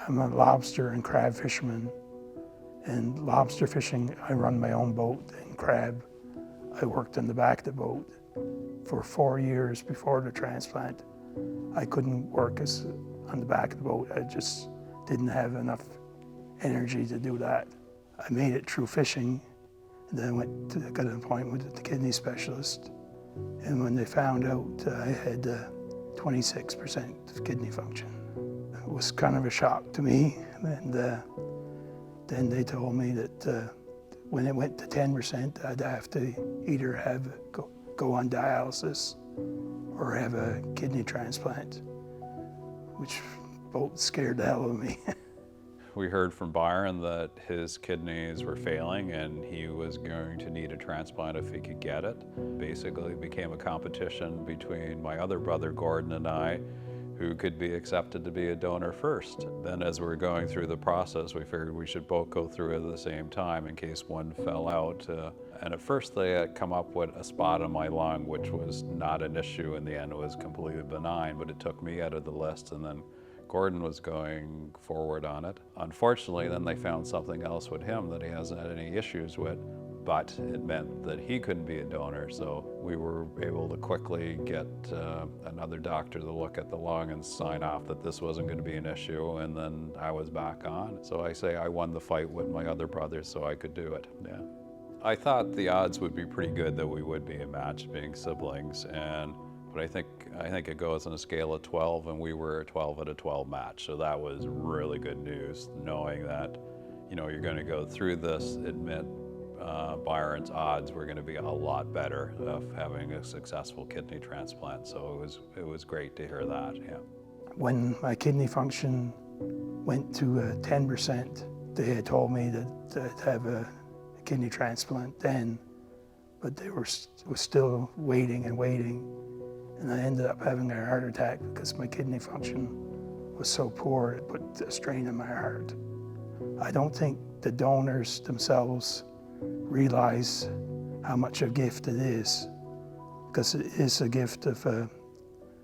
I'm a lobster and crab fisherman. And lobster fishing, I run my own boat, and crab, I worked on the back of the boat. For 4 years before the transplant, I couldn't work on the back of the boat. I just didn't have enough energy to do that. I made it through fishing, and then I got an appointment with the kidney specialist. And when they found out I had 26% of kidney function, it was kind of a shock to me. And then they told me that when it went to 10%, I'd have to either go on dialysis or have a kidney transplant, which both scared the hell out of me. We heard from Byron that his kidneys were failing and he was going to need a transplant if he could get it. Basically, it became a competition between my other brother Gordon and I, who could be accepted to be a donor first. Then as we were going through the process, we figured we should both go through it at the same time in case one fell out. And at first they had come up with a spot on my lung, which was not an issue. In the end, it was completely benign, but it took me out of the list, and then Gordon was going forward on it. Unfortunately, then they found something else with him that he hasn't had any issues with, but it meant that he couldn't be a donor. So we were able to quickly get another doctor to look at the lung and sign off that this wasn't going to be an issue, and then I was back on. So I say I won the fight with my other brothers so I could do it, yeah. I thought the odds would be pretty good that we would be a match, being siblings, but I think it goes on a scale of 12, and we were a 12 out of 12 match. So that was really good news, knowing that, you're going to go through this. It meant Byron's odds were going to be a lot better of having a successful kidney transplant. So it was great to hear that, yeah. When my kidney function went to 10%, they had told me that I'd have a kidney transplant then, but they was still waiting and waiting. And I ended up having a heart attack because my kidney function was so poor, it put a strain on my heart. I don't think the donors themselves realize how much a gift it is, because it is a gift of a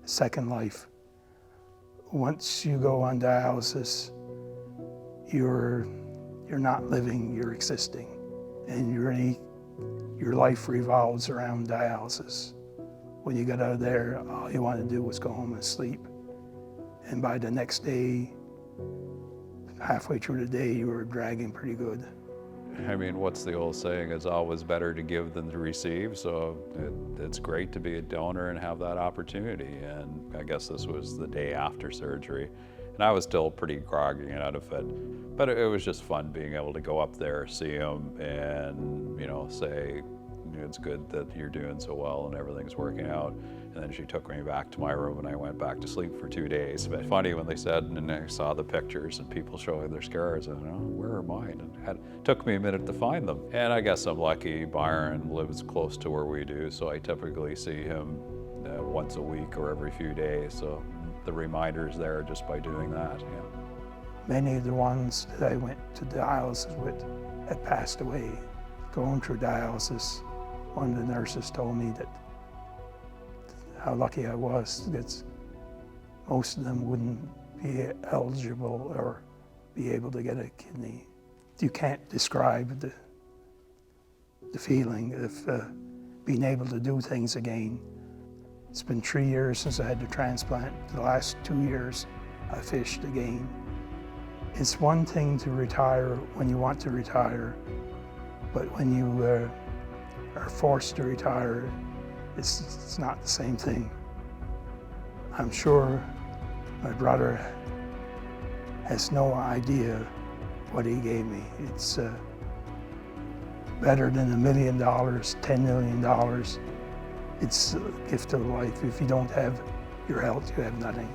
second life. Once you go on dialysis, you're not living, you're existing. And your life revolves around dialysis. When you got out of there, all you wanted to do was go home and sleep. And by the next day, halfway through the day, you were dragging pretty good. I mean, what's the old saying? It's always better to give than to receive. So it's great to be a donor and have that opportunity. And I guess this was the day after surgery. And I was still pretty groggy and out of it. But it was just fun being able to go up there, see him, and, say, it's good that you're doing so well and everything's working out. And then she took me back to my room and I went back to sleep for 2 days. But funny when they said, and I saw the pictures and people showing their scars, and where are mine? And it took me a minute to find them. And I guess I'm lucky. Byron lives close to where we do, so I typically see him once a week or every few days. So the reminder's there just by doing that, yeah. Many of the ones that I went to dialysis with had passed away. Going through dialysis, one of the nurses told me that how lucky I was, that most of them wouldn't be eligible or be able to get a kidney. You can't describe the feeling of being able to do things again. It's been 3 years since I had the transplant. The last 2 years, I fished again. It's one thing to retire when you want to retire, but when you are forced to retire, it's not the same thing. I'm sure my brother has no idea what he gave me. It's better than $1 million, $10 million. It's a gift of life. If you don't have your health, you have nothing.